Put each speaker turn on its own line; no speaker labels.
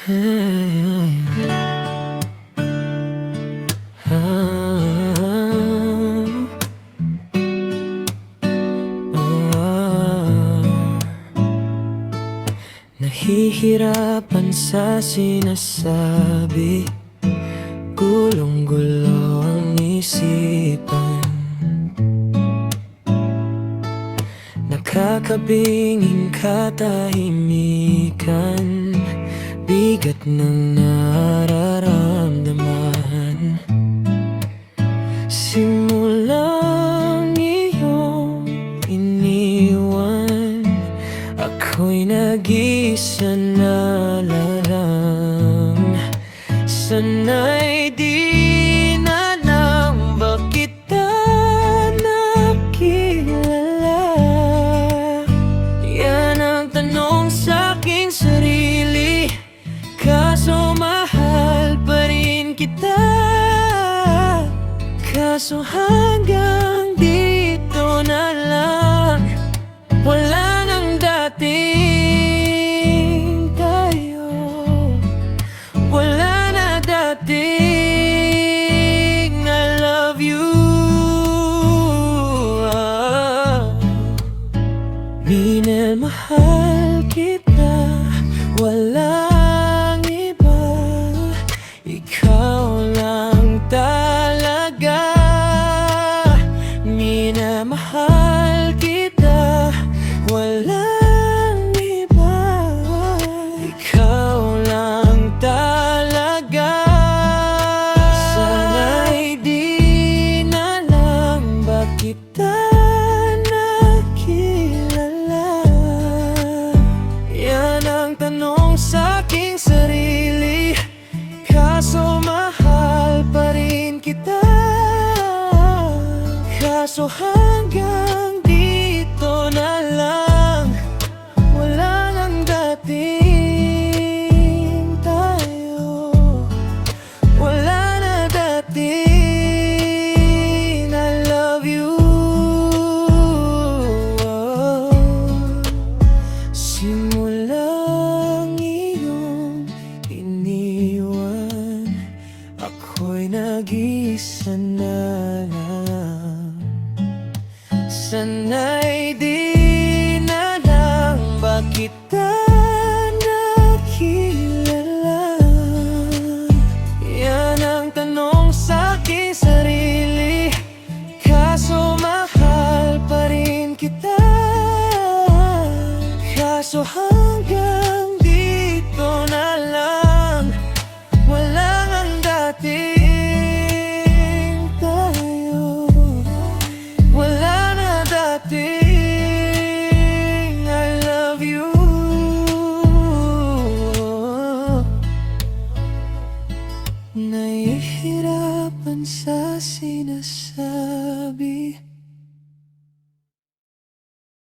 Nahihirapan sa sinasabi, gulong-gulo ang isipan. Nakakabinging katahimikan, bigat ng nararamdaman. Simulang iyong iniwan, ako'y nag-isa na lang. Sana'y di na lang ba kita nakilala? Yan ang tanong sa'king sarili, kaso mahal pa rin kita. Kaso hanggang dito na lang, wala nang dating tayo. Wala na dating I love you. Minamahal kita, walang iba. Ikaw lang talaga. Minamahal kita, walang iba. Ikaw lang talaga. Sana'y di na lang ba kita nakilala? Yan ang tanong sa'king sarili, kaso mahal pa rin kita. Kaso hanggang dito na lang, wala nang dating tayo. Wala na dating I love you. Simulang iyong iniwan, ako'y nag-isa na lang. Sana'y di na lang ba kita nakilala? Yan ang tanong sa'king sarili, kaso mahal pa rin kita. Kaso hanggang dito na lang, wala nang dating tayo. Wala na dating I love you. Nahihirapan sa sinasabi,